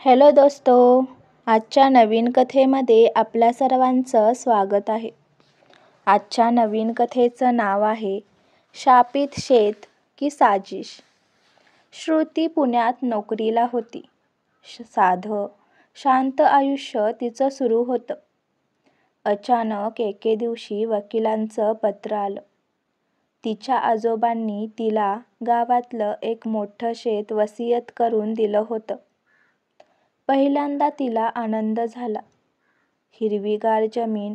Hello दोस्तो, आजच्या नवीन कथेमध्ये आपल्या सर्वांचं स्वागत आहे. आजच्या नवीन कथेचं नाव आहे शापित शेत की साजिश. श्रुती पुण्यात नोकरीला होती. साधं, शांत आयुष्य तिचं सुरू होतं. अचानक एके दिवशी वकिलांचं पत्र आलं. तिच्या आजोबांनी तिला गावातलं एक मोठं शेत वसियत करून दिलं होतं. पहिल्यांदा तिला आनंद झाला. हिरवीगार जमीन,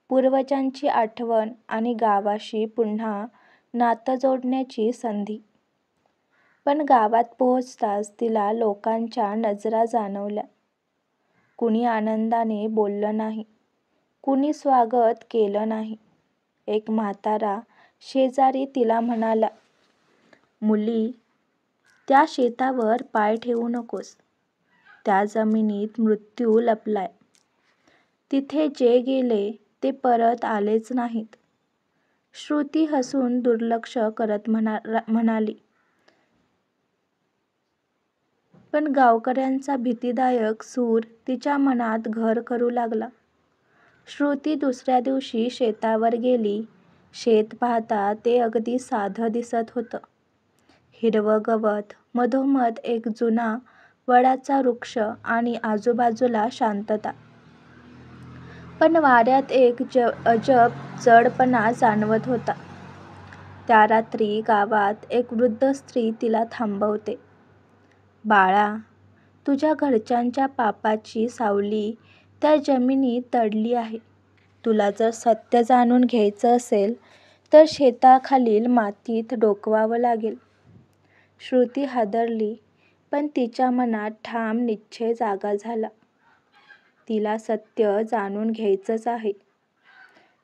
पूर्वजांची आठवण आणि गावाशी पुन्हा नातं जोडण्याची संधी. पण गावात पोहोचताच तिला लोकांच्या नजरा जाणवल्या. कुणी आनंदाने बोललं नाही, कुणी स्वागत केलं नाही. एक म्हातारा शेजारी तिला म्हणाला, "मुली, त्या शेतावर पाय ठेवू नकोस. त्या जमिनीत मृत्यू लपलाय. तिथे जे गेले ते परत आलेच नाहीत." श्रुती हसून दुर्लक्ष करत म्हणाली. पण गावकऱ्यांचा भीतीदायक सूर तिच्या मनात घर करू लागला. श्रुती दुसऱ्या दिवशी शेतावर गेली. शेत पाहता ते अगदी साधं दिसत होतं. हिरवं गवत, मधोमध एक जुना वडाचा वृक्ष आणि आजूबाजूला शांतता. पण वाऱ्यात एक अजब जडपणा जाणवत होता. त्या रात्री गावात एक वृद्ध स्त्री तिला थांबवते. "बाळा, तुझ्या घरच्यांच्या पापाची सावली त्या जमिनीत दडली आहे. तुला जर सत्य जाणून घ्यायचं असेल तर शेताखालील मातीत डोकवावं लागेल." श्रुती हादरली, पण तिच्या मनात ठाम निश्चय जागा झाला. तिला सत्य जाणून घ्यायचंच आहे.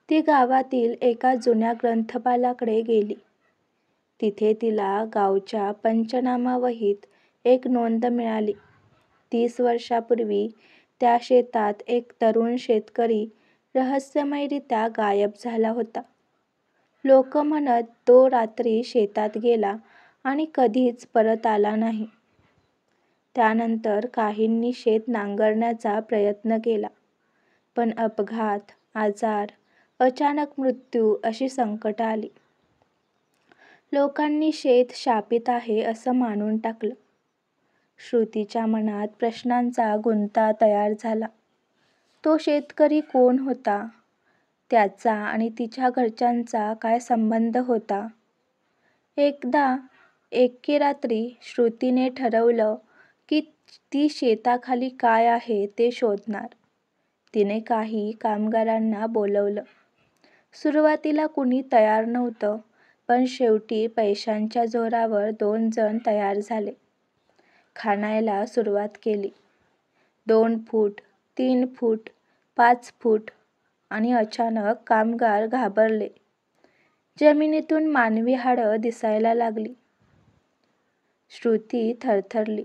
ती गावातील एका जुन्या ग्रंथपालाकडे गेली. तिथे तिला गावच्या पंचनामा वहीत एक नोंद मिळाली. 30 वर्षांपूर्वी त्या शेतात एक तरुण शेतकरी रहस्यमयरीत्या गायब झाला होता. लोक म्हणत तो रात्री शेतात गेला आणि कधीच परत आला नाही. त्यानंतर काहींनी शेत नांगरण्याचा प्रयत्न केला, पण अपघात, आजार, अचानक मृत्यू अशी संकटं आली. लोकांनी शेत शापित आहे असं मानून टाकलं. श्रुतीच्या मनात प्रश्नांचा गुंता तयार झाला. तो शेतकरी कोण होता? त्याचा आणि तिच्या घरच्यांचा काय संबंध होता? एके रात्री श्रुतीने ठरवलं की ती शेताखाली काय आहे ते शोधणार. तिने काही कामगारांना बोलवलं. सुरुवातीला कुणी तयार नव्हतं, पण शेवटी पैशांच्या जोरावर 2 जण तयार झाले. खणायला सुरुवात केली. 2 फूट, 3 फूट, 5 फूट आणि अचानक कामगार घाबरले. जमिनीतून मानवी हाडं दिसायला लागली. श्रुती थरथरली,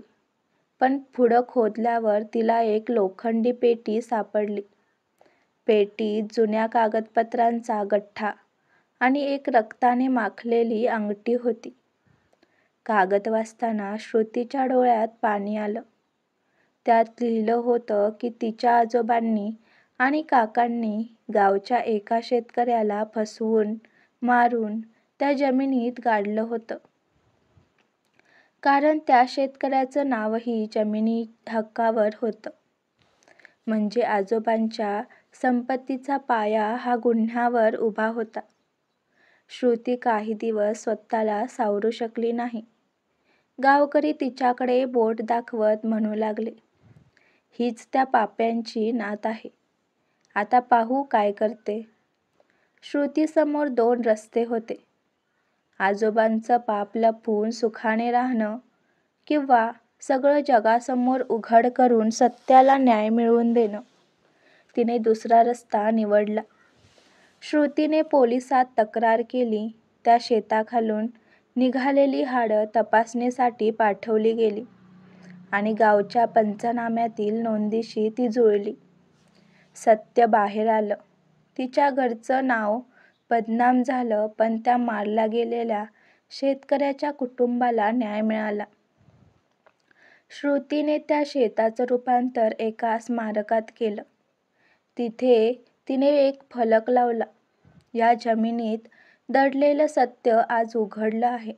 पण पुढं खोदल्यावर तिला एक लोखंडी पेटी सापडली. पेटीत जुन्या कागदपत्रांचा गठ्ठा आणि एक रक्ताने माखलेली अंगठी होती. कागद वाचताना श्रुतीच्या डोळ्यात पाणी आलं. त्यात लिहिलं होतं की तिच्या आजोबांनी आणि काकांनी गावच्या एका शेतकऱ्याला फसवून, मारून त्या जमिनीत गाडलं होतं. कारण त्या शेतकऱ्याचं नावही जमिनी हक्कावर होतं. म्हणजे आजोबांच्या संपत्तीचा पाया हा गुन्ह्यावर उभा होता. श्रुती काही दिवस स्वतःला सावरू शकली नाही. गावकरी तिच्याकडे बोट दाखवत म्हणू लागले, "हीच त्या पाप्यांची नात आहे. आता पाहू काय करते." श्रुतीसमोर 2 रस्ते होते. आजोबांचं पाप लपवून सुखाने राहणं किंवा सगळं जगासमोर उघड करून सत्याला न्याय मिळवून देणं. तिने दुसरा रस्ता निवडला. श्रुतीने पोलिसात तक्रार केली. त्या शेताखालून निघालेली हाडं तपासणीसाठी पाठवली गेली आणि गावच्या पंचनाम्यातील नोंदीशी ती जुळली. सत्य बाहेर आलं. तिच्या घरचं नाव बदनाम झालं, पण त्या मारल्या गेलेल्या शेतकऱ्याच्या कुटुंबाला न्याय मिळाला. श्रुतीने त्या शेताचं रूपांतर एका स्मारकात केलं. तिथे तिने एक फलक लावला. या जमिनीत दडलेलं सत्य आज उघडलं आहे.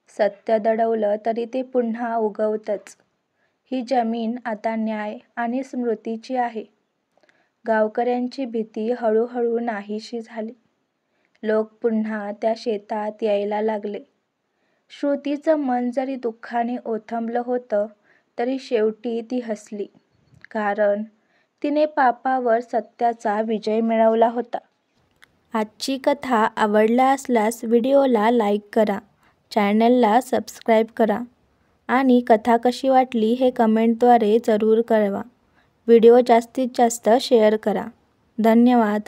सत्य दडवलं तरी ते पुन्हा उगवतंच. ही जमीन आता न्याय आणि स्मृतीची आहे. गावकऱ्यांची भीती हळूहळू नाहीशी झाली. लोक पुन्हा त्या शेतात यायला लागले. श्रुतीचं मन जरी दुःखाने ओथंबलं होतं तरी शेवटी ती हसली, कारण तिने पापावर सत्याचा विजय मिळवला होता. आजची कथा आवडला असल्यास व्हिडिओला लाईक करा, चॅनलला सबस्क्राईब करा आणि कथा कशी वाटली हे कमेंटद्वारे जरूर कळवा. व्हिडिओ जास्तीत जास्त शेअर करा. धन्यवाद.